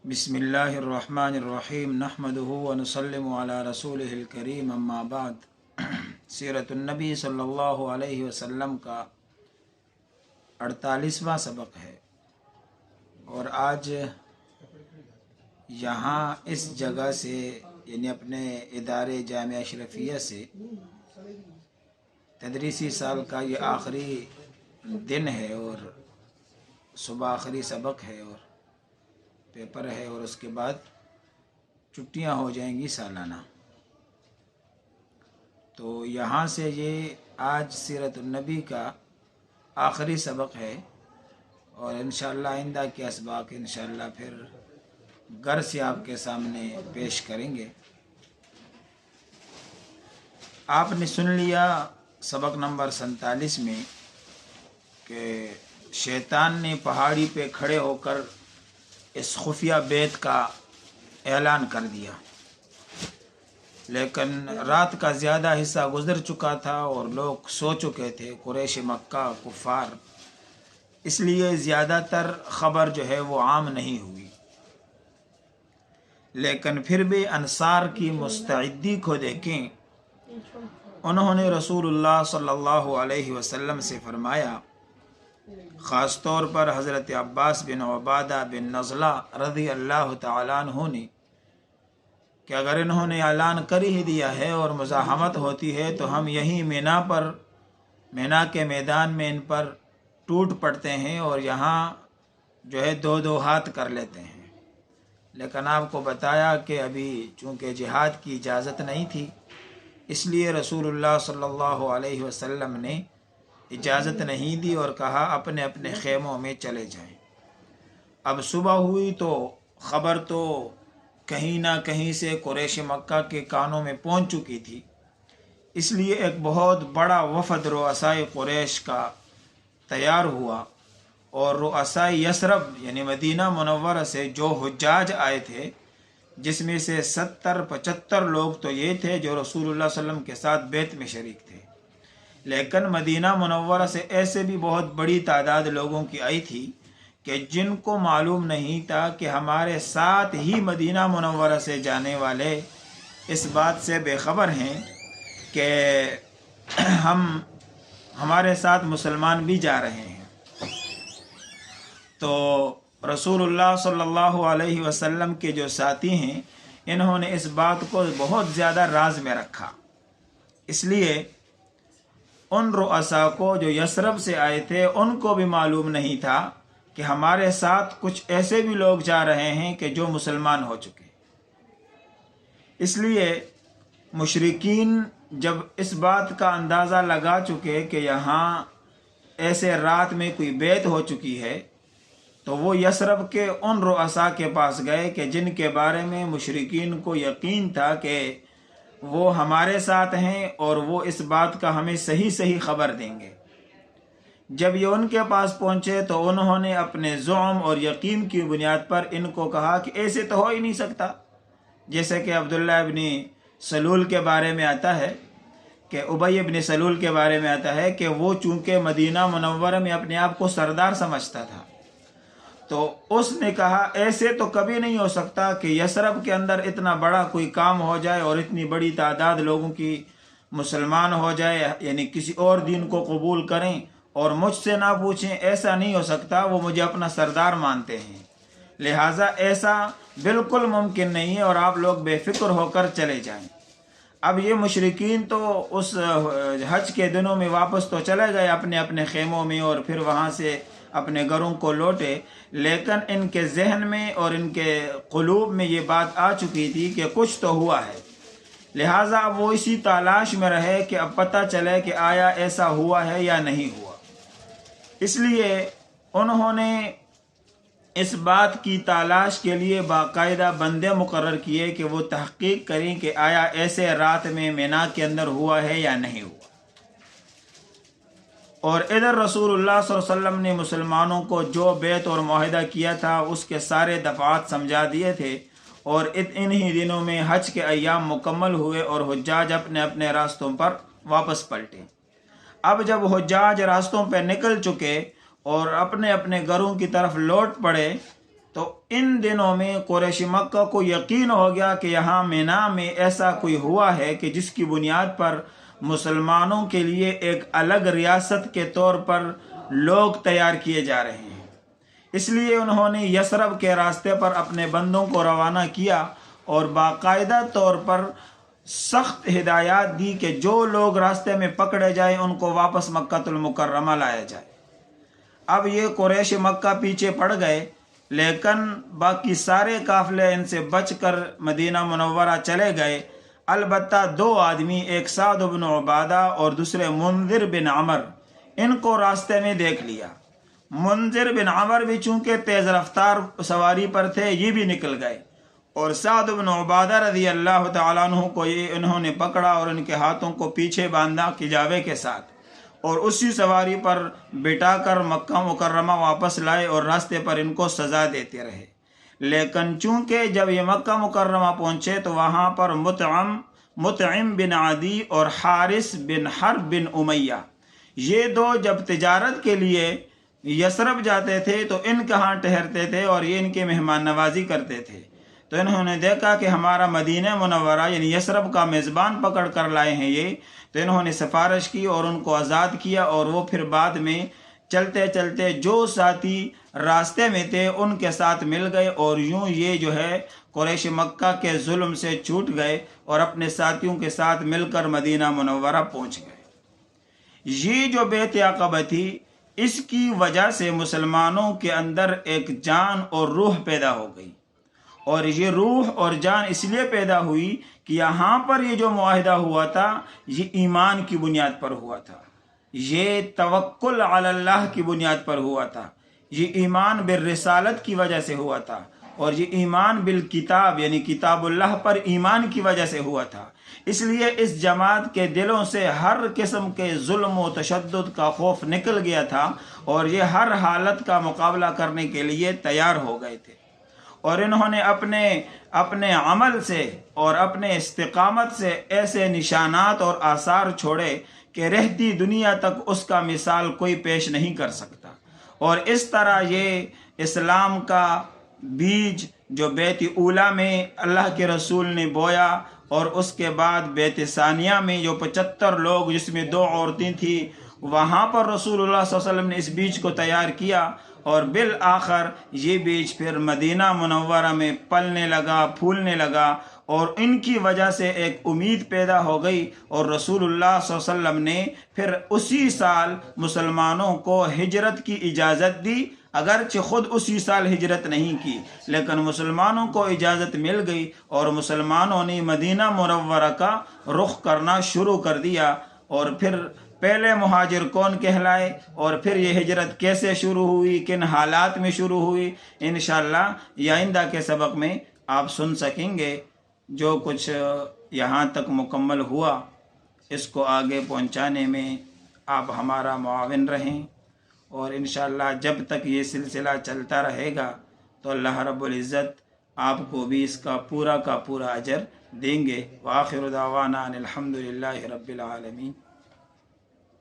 بسم اللہ الرحمن الرحیم نحمدہ ونسلم علی رسولہ الکریم اما بعد۔ سیرت النبی صلی اللہ علیہ وسلم کا 48واں سبق ہے، اور آج یہاں اس جگہ سے یعنی اپنے ادارے جامعہ اشرفیہ سے تدریسی سال کا یہ آخری دن ہے، اور صبح آخری سبق ہے اور پیپر ہے، اور اس کے بعد چھٹیاں ہو جائیں گی سالانہ۔ تو یہاں سے یہ آج سیرت النبی کا آخری سبق ہے، اور انشاءاللہ آئندہ کے اسباق انشاءاللہ پھر گھر سے آپ کے سامنے پیش کریں گے۔ آپ نے سن لیا سبق نمبر 47 میں کہ شیطان نے پہاڑی پہ کھڑے ہو کر اس خفیہ بیت کا اعلان کر دیا، لیکن رات کا زیادہ حصہ گزر چکا تھا اور لوگ سو چکے تھے، قریش مکہ کفار، اس لیے زیادہ تر خبر جو ہے وہ عام نہیں ہوئی۔ لیکن پھر بھی انصار کی مستعدی کو دیکھیں، انہوں نے رسول اللہ صلی اللہ علیہ وسلم سے فرمایا، خاص طور پر حضرت عباس بن عبادہ بن نزلہ رضی اللہ تعالیٰ عنہ نے، کہ اگر انہوں نے اعلان کر ہی دیا ہے اور مزاحمت ہوتی ہے تو ہم یہیں مینا کے میدان میں ان پر ٹوٹ پڑتے ہیں اور یہاں جو ہے دو ہاتھ کر لیتے ہیں۔ لیکن آپ کو بتایا کہ ابھی چونکہ جہاد کی اجازت نہیں تھی، اس لیے رسول اللہ صلی اللہ علیہ وسلم نے اجازت نہیں دی اور کہا اپنے اپنے خیموں میں چلے جائیں۔ اب صبح ہوئی تو خبر تو کہیں نہ کہیں سے قریش مکہ کے کانوں میں پہنچ چکی تھی، اس لیے ایک بہت بڑا وفد رؤسائے قریش کا تیار ہوا، اور رؤسائے یثرب یعنی مدینہ منورہ سے جو حجاج آئے تھے، جس میں سے 70-75 لوگ تو یہ تھے جو رسول اللہ صلی اللہ علیہ وسلم کے ساتھ بیت میں شریک تھے، لیکن مدینہ منورہ سے ایسے بھی بہت بڑی تعداد لوگوں کی آئی تھی کہ جن کو معلوم نہیں تھا کہ ہمارے ساتھ ہی مدینہ منورہ سے جانے والے اس بات سے بے خبر ہیں کہ ہمارے ساتھ مسلمان بھی جا رہے ہیں۔ تو رسول اللہ صلی اللہ علیہ وسلم کے جو ساتھی ہیں، انہوں نے اس بات کو بہت زیادہ راز میں رکھا، اس لیے ان رؤساء کو جو یثرب سے آئے تھے ان کو بھی معلوم نہیں تھا کہ ہمارے ساتھ کچھ ایسے بھی لوگ جا رہے ہیں کہ جو مسلمان ہو چکے۔ اس لیے مشرکین جب اس بات کا اندازہ لگا چکے کہ یہاں ایسے رات میں کوئی بیت ہو چکی ہے، تو وہ یثرب کے ان رؤساء کے پاس گئے کہ جن کے بارے میں مشرکین کو یقین تھا کہ وہ ہمارے ساتھ ہیں اور وہ اس بات کا ہمیں صحیح خبر دیں گے۔ جب یہ ان کے پاس پہنچے تو انہوں نے اپنے زعم اور یقین کی بنیاد پر ان کو کہا کہ ایسے تو ہو ہی نہیں سکتا، جیسے کہ عبداللہ ابن سلول کے بارے میں آتا ہے، کہ ابی ابن سلول کے بارے میں آتا ہے کہ وہ چونکہ مدینہ منورہ میں اپنے آپ کو سردار سمجھتا تھا، تو اس نے کہا ایسے تو کبھی نہیں ہو سکتا کہ یثرب کے اندر اتنا بڑا کوئی کام ہو جائے اور اتنی بڑی تعداد لوگوں کی مسلمان ہو جائے، یعنی کسی اور دین کو قبول کریں اور مجھ سے نہ پوچھیں، ایسا نہیں ہو سکتا، وہ مجھے اپنا سردار مانتے ہیں، لہٰذا ایسا بالکل ممکن نہیں ہے اور آپ لوگ بے فکر ہو کر چلے جائیں۔ اب یہ مشرکین تو اس حج کے دنوں میں واپس تو چلے گئے اپنے اپنے خیموں میں اور پھر وہاں سے اپنے گھروں کو لوٹے، لیکن ان کے ذہن میں اور ان کے قلوب میں یہ بات آ چکی تھی کہ کچھ تو ہوا ہے، لہٰذا اب وہ اسی تلاش میں رہے کہ اب پتہ چلے کہ آیا ایسا ہوا ہے یا نہیں ہوا۔ اس لیے انہوں نے اس بات کی تلاش کے لیے باقاعدہ بندے مقرر کیے کہ وہ تحقیق کریں کہ آیا ایسے رات میں مینا کے اندر ہوا ہے یا نہیں ہوا۔ اور ادھر رسول اللہ صلی اللہ علیہ وسلم نے مسلمانوں کو جو بیت اور معاہدہ کیا تھا اس کے سارے دفعات سمجھا دیے تھے، اور انہی دنوں میں حج کے ایام مکمل ہوئے اور حجاج اپنے اپنے راستوں پر واپس پلٹے۔ اب جب حجاج راستوں پہ نکل چکے اور اپنے اپنے گھروں کی طرف لوٹ پڑے تو ان دنوں میں قریش مکہ کو یقین ہو گیا کہ یہاں مینا میں ایسا کوئی ہوا ہے کہ جس کی بنیاد پر مسلمانوں کے لیے ایک الگ ریاست کے طور پر لوگ تیار کیے جا رہے ہیں۔ اس لیے انہوں نے یثرب کے راستے پر اپنے بندوں کو روانہ کیا اور باقاعدہ طور پر سخت ہدایات دی کہ جو لوگ راستے میں پکڑے جائیں ان کو واپس مکہ المکرمہ لایا جائے۔ اب یہ قریش مکہ پیچھے پڑ گئے، لیکن باقی سارے قافلے ان سے بچ کر مدینہ منورہ چلے گئے۔ البتہ دو آدمی، ایک سعد بن عبادہ اور دوسرے منذر بن عمر، ان کو راستے میں دیکھ لیا۔ منذر بن عمر بھی چونکہ تیز رفتار سواری پر تھے، یہ بھی نکل گئے، اور سعد بن عبادہ رضی اللہ تعالیٰ عنہ کو یہ انہوں نے پکڑا اور ان کے ہاتھوں کو پیچھے باندھا کجاوے کے ساتھ، اور اسی سواری پر بٹھا کر مکہ مکرمہ واپس لائے اور راستے پر ان کو سزا دیتے رہے۔ لیکن چونکہ جب یہ مکہ مکرمہ پہنچے تو وہاں پر مطعم بن عدی اور حارث بن حرب بن امیہ، یہ دو جب تجارت کے لیے یثرب جاتے تھے تو ان کے ہاں ٹھہرتے تھے اور یہ ان کے مہمان نوازی کرتے تھے۔ تو انہوں نے دیکھا کہ ہمارا مدینہ منورہ یعنی یثرب کا میزبان پکڑ کر لائے ہیں یہ، تو انہوں نے سفارش کی اور ان کو آزاد کیا، اور وہ پھر بعد میں چلتے چلتے جو ساتھی راستے میں تھے ان کے ساتھ مل گئے، اور یوں یہ جو ہے قریش مکہ کے ظلم سے چھوٹ گئے اور اپنے ساتھیوں کے ساتھ مل کر مدینہ منورہ پہنچ گئے۔ یہ جو بیعت عقبہ تھی، اس کی وجہ سے مسلمانوں کے اندر ایک جان اور روح پیدا ہو گئی، اور یہ روح اور جان اس لیے پیدا ہوئی کہ یہاں پر یہ جو معاہدہ ہوا تھا یہ ایمان کی بنیاد پر ہوا تھا، یہ توکل علی اللہ کی بنیاد پر ہوا تھا، یہ ایمان بالرسالت کی وجہ سے ہوا تھا، اور یہ ایمان بالکتاب یعنی کتاب اللہ پر ایمان کی وجہ سے ہوا تھا۔ اس لیے اس جماعت کے دلوں سے ہر قسم کے ظلم و تشدد کا خوف نکل گیا تھا، اور یہ ہر حالت کا مقابلہ کرنے کے لیے تیار ہو گئے تھے، اور انہوں نے اپنے عمل سے اور اپنے استقامت سے ایسے نشانات اور آثار چھوڑے کہ رہتی دنیا تک اس کا مثال کوئی پیش نہیں کر سکتا۔ اور اس طرح یہ اسلام کا بیج جو بیت اولیٰ میں اللہ کے رسول نے بویا، اور اس کے بعد بیت ثانیہ میں جو 75 لوگ جس میں 2 عورتیں تھیں، وہاں پر رسول اللہ صلی اللہ علیہ وسلم نے اس بیج کو تیار کیا، اور بالآخر یہ بیج پھر مدینہ منورہ میں پلنے لگا، پھولنے لگا، اور ان کی وجہ سے ایک امید پیدا ہو گئی، اور رسول اللہ صلی اللہ علیہ وسلم نے پھر اسی سال مسلمانوں کو ہجرت کی اجازت دی، اگرچہ خود اسی سال ہجرت نہیں کی، لیکن مسلمانوں کو اجازت مل گئی، اور مسلمانوں نے مدینہ منورہ کا رخ کرنا شروع کر دیا۔ اور پھر پہلے مہاجر کون کہلائے، اور پھر یہ ہجرت کیسے شروع ہوئی، کن حالات میں شروع ہوئی، انشاءاللہ یہ آئندہ کے سبق میں آپ سن سکیں گے۔ جو کچھ یہاں تک مکمل ہوا اس کو آگے پہنچانے میں آپ ہمارا معاون رہیں، اور انشاءاللہ جب تک یہ سلسلہ چلتا رہے گا تو اللہ رب العزت آپ کو بھی اس کا پورا اجر دیں گے۔ وآخر دعوانا ان الحمد للہ رب العالمین۔